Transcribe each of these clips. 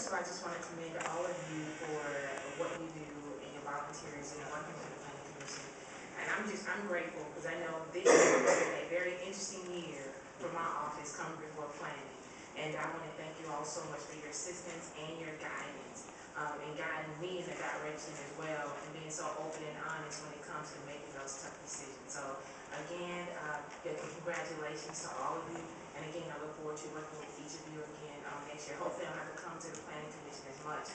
first of all, I just want to commend all of you for what you do and your volunteerism and working for the Planning Commission. And I'm grateful because I know this year was a very interesting year for my office coming before planning. And I want to thank you all so much for your assistance and your guidance, and guiding me in the direction as well, and being so open and honest when it comes to making those tough decisions. So again, congratulations to all of you. And again, I look forward to working with each of you again next year. Hopefully I don't have to come to the Planning Commission as much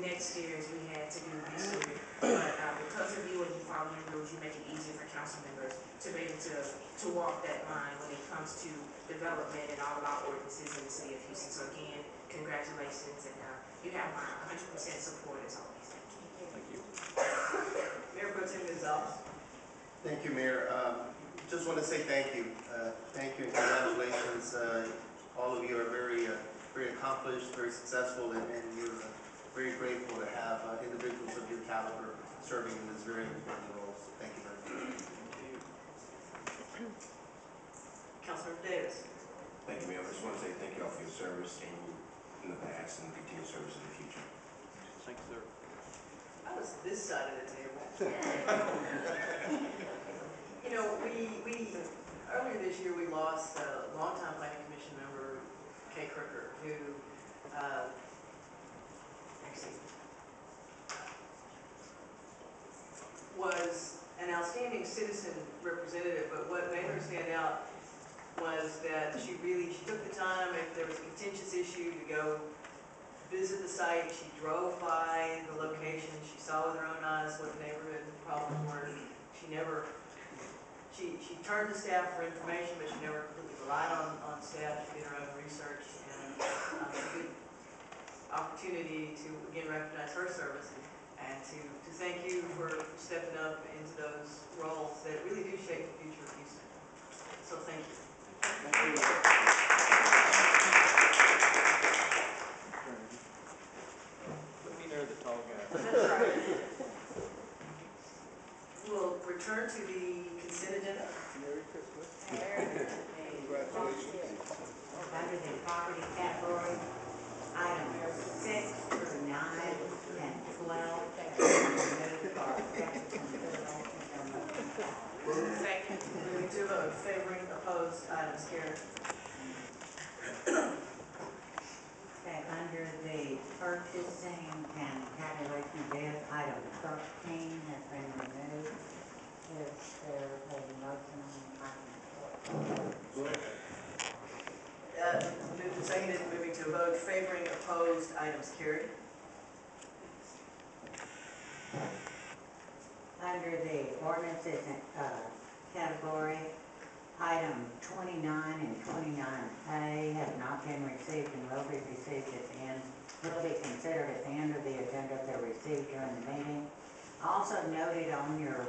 next year as we had to do this year. But because of you and you following rules, you make it easier for council members to be able to walk that line when it comes to development and all of our ordinances in the city of Houston. So again, congratulations, and you have my 100% support as always. Thank you. Mayor Pro Tem Gonzalez. Thank you, Mayor. Just want to say thank you. Thank you and congratulations. All of you are very accomplished, very successful, and we're very grateful to have individuals of your caliber serving in this very important role. So thank you very much. Councilmember Davis. Thank you, Mayor. I just want to say thank you all for your service in the past and continued service in the future. Thank you, sir. I was this side of the table. You know, we earlier this year we lost a longtime Planning Commission member, Kay Crooker, who actually was an outstanding citizen representative, but what made her stand out was that she took the time, if there was a contentious issue, to go visit the site. She drove by the location. She saw with her own eyes what the neighborhood problems were. She turned to staff for information, but she never completely relied on staff. She did her own research, and a good opportunity to again recognize her service and to thank you for stepping up into those roles that really do shape the future of Houston. So thank you. Thank you. Let me know the tall guy. That's right. We'll return to the consent agenda. Merry Christmas. Under the property category, items 6 through 9 and 12. Second. Moving to a vote. Favoring, opposed, items carried. Okay, under the purchasing and tabulation of bids, item 13 has been removed. Is there a motion on item 14? Moved and seconded, moving to a vote. Favoring, opposed, items carried. Under the ordinances category, item 29 and 29A have not been received and will be received at the end, will be considered at the end of the agenda if they're received during the meeting. Also noted on your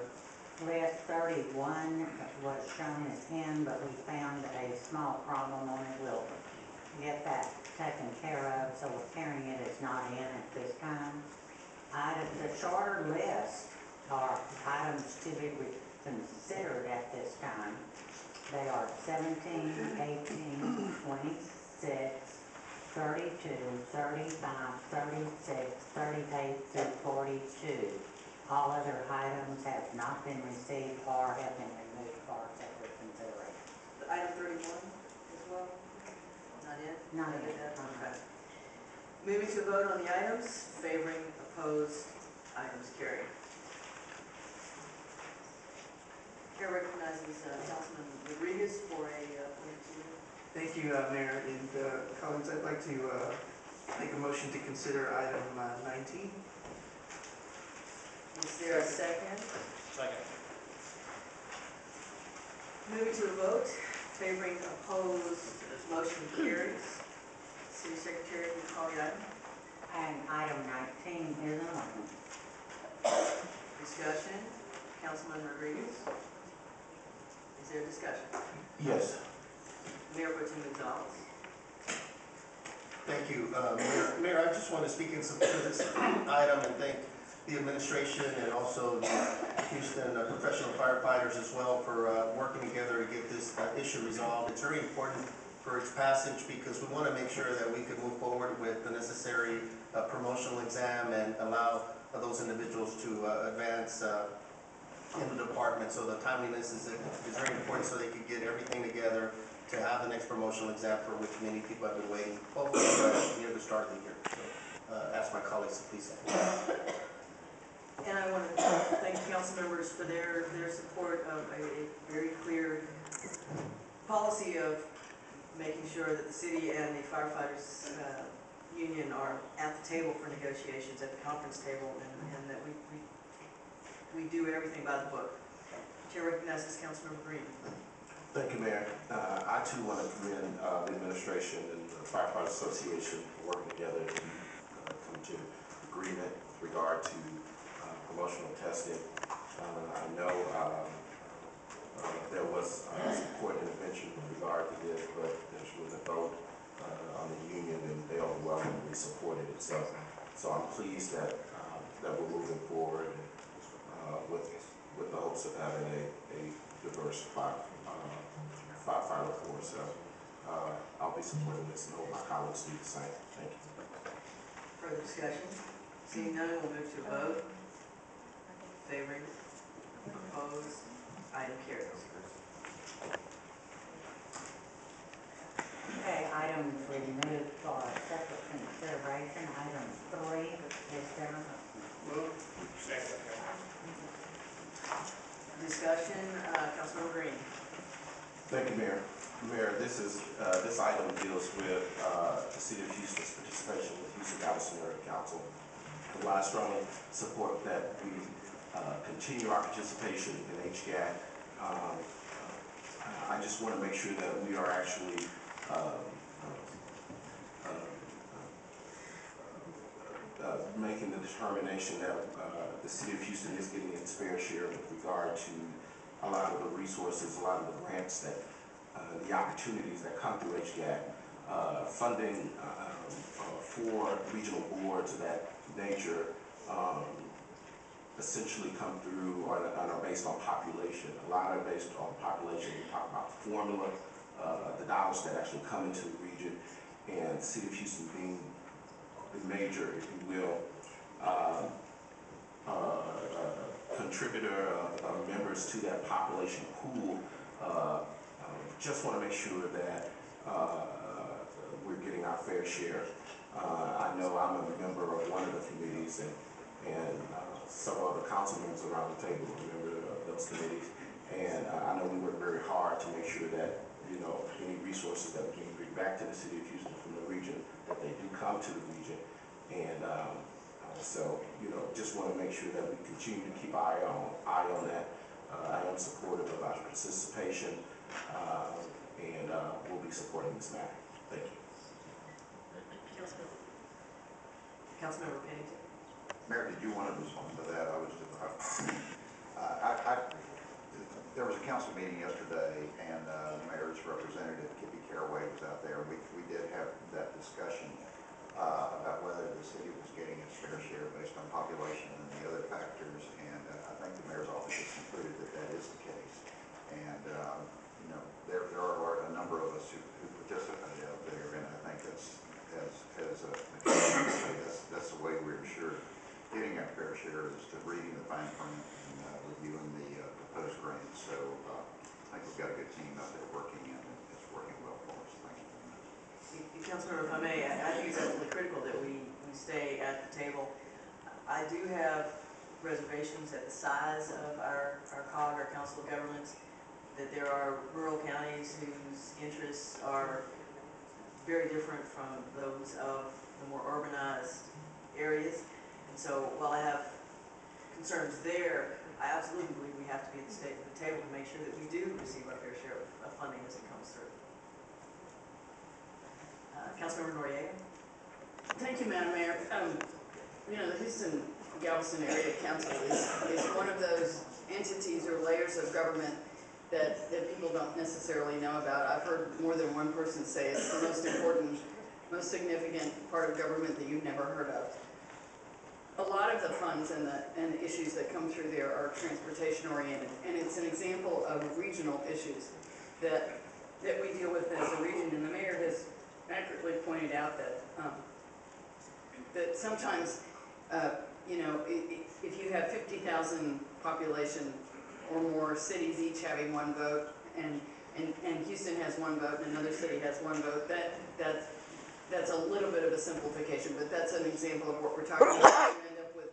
list, 31 was shown as in, but we found a small problem on it. We'll get that taken care of, so we're carrying it as not in at this time. The shorter list are items to be considered at this time. They are 17, 18, 26, 32, 35, 36, 38 through 42. All other items have not been received or have been removed for separate consideration. Item 31 as well? Not yet? Not yet. Okay. Moving to a vote on the items. Favoring, opposed, items carried. Chair recognizes Councilman Rodriguez for a point of order. Thank you, Mayor and colleagues. I'd like to make a motion to consider item 19. Is there a second? Second. Moving to a vote. Favoring, opposed, motion carries. City Secretary, will you call the item? And item 19 is an ordinance. Discussion. Councilman Rodriguez. Is there discussion? Yes. Mayor Pro Tem Gonzalez. Thank you, Mayor. I just want to speak in support of this item and thank the administration and also the Houston professional firefighters as well for working together to get this issue resolved. It's very important for its passage because we want to make sure that we can move forward with the necessary promotional exam and allow those individuals to advance in the department. So the timeliness is very important so they can get everything together to have the next promotional exam for which many people have been waiting, hopefully near the start of the year. So ask my colleagues to please support. And I want to thank council members for their support of a very clear policy of making sure that the city and the firefighters union are at the table for negotiations, at the conference table, and that we do everything by the book. Chair recognizes Councilmember Green. Thank you, Mayor. I too want to commend the administration and the Firefighters Association for working together to come to agreement with regard to promotional testing. I know there was some court intervention with regard to this, but there was a vote on the union and they overwhelmingly supported it. So I'm pleased that we're moving forward with the hopes of having a diverse firefighter force. So I'll be supporting this and hope my colleagues do the same. Thank you. Further discussion? Seeing none, we'll move to a vote. Favoring? Opposed? Item carries. Okay, items removed for separate consideration. Item 3 is there. Move. Second. Discussion, Councilmember Green. Thank you, Mayor. Mayor, this item deals with the City of Houston's participation with Houston Galveston Area Council. While I strongly support that we continue our participation in HGAC, I just want to make sure that we are actually making the determination that the City of Houston is getting its fair share with regard to a lot of the resources, a lot of the grants that, the opportunities that come through HGAC, funding for regional boards of that nature essentially come through or are based on population. A lot are based on population. We talk about the formula, the dollars that actually come into the region, and the City of Houston being the major, if you will, contributor of members to that population pool. Just want to make sure that we're getting our fair share. I know I'm a member of one of the committees, and several other council members around the table are members of those committees. And I know we work very hard to make sure that, you know, any resources that we can bring back to the City of Houston from the region, that they do come to the region. And so, you know, just want to make sure that we continue to keep eye on that. I am supportive of our participation, and we'll be supporting this matter. Thank you. Councilmember Pennington. Mayor, did you want to respond to that? There was a council meeting yesterday, and the mayor's representative, Kippy Caraway, was out there. We did have that discussion about whether the city was getting its fair share based on population and the other factors, and I think the mayor's office has concluded that that is the case. And you know, there are a number of us who participated out there, and I think that's the way we're sure getting our fair share is to reading the fine print and reviewing the proposed grants. So I think we've got a good team out there working, and it's working well for us. Thank you. Councilmember, if I may, I think it's absolutely critical that we stay at the table. I do have reservations at the size of our COG, our Council of Governments, that there are rural counties whose interests are very different from those of the more urbanized areas. And so while I have concerns there, I absolutely believe we have to be at the table to make sure that we do receive our fair share of funding as it comes through. Councilmember Noriega. Thank you, Madam Mayor. You know, the Houston Galveston Area Council is one of those entities or layers of government that people don't necessarily know about. I've heard more than one person say it's the most important, most significant part of government that you've never heard of. A lot of the funds and the issues that come through there are transportation oriented, and it's an example of regional issues that that we deal with as a region, and the mayor has accurately pointed out that, that sometimes, you know, if you have 50,000 population or more cities each having one vote, and Houston has one vote and another city has one vote, that's a little bit of a simplification, but that's an example of what we're talking about. You end up with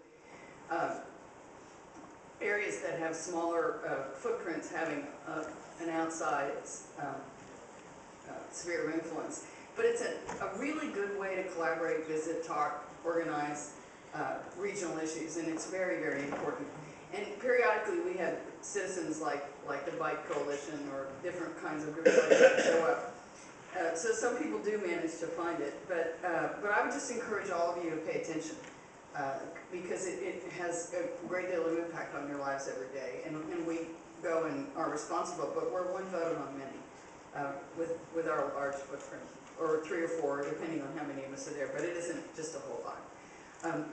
areas that have smaller footprints having an outside sphere of influence. But it's a really good way to collaborate, visit, talk, organize regional issues, and it's very, very important. And periodically we have citizens like the Bike Coalition or different kinds of groups like that show up. So some people do manage to find it, but I would just encourage all of you to pay attention because it has a great deal of impact on your lives every day. And we go and are responsible, but we're one vote among many with our large footprint, or 3 or 4, depending on how many of us are there, but it isn't just a whole lot.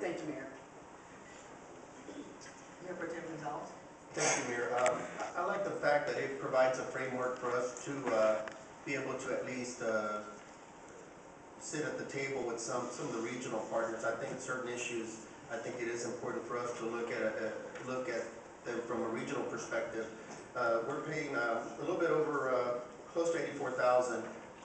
Thank you, Mayor. Mayor Pro Tem Gonzalez? Thank you, Mayor. I like the fact that it provides a framework for us to be able to at least sit at the table with some of the regional partners. I think certain issues, I think it is important for us to look at them from a regional perspective. We're paying a little bit over close to 84,000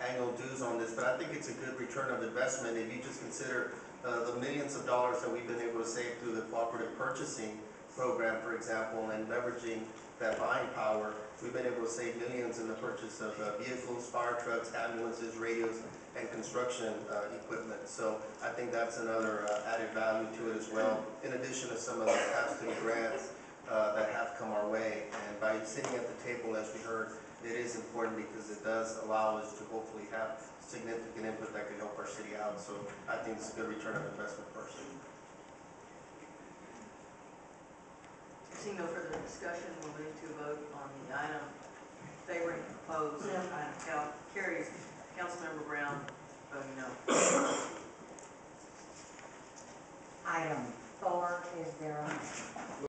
annual dues on this, but I think it's a good return of investment if you just consider the millions of dollars that we've been able to save through the cooperative purchasing program, for example, and leveraging that buying power. We've been able to save millions in the purchase of vehicles, fire trucks, ambulances, radios, and construction equipment. So I think that's another added value to it as well, in addition to some of the past due grants that have come our way. And by sitting at the table, as we heard, it is important because it does allow us to hopefully have significant input that can help our city out. So I think it's a good return of investment personally. Seeing no further discussion, we'll move to a vote on the item favoring proposed item carries. Councilmember Brown, voting no. Item 4 is there on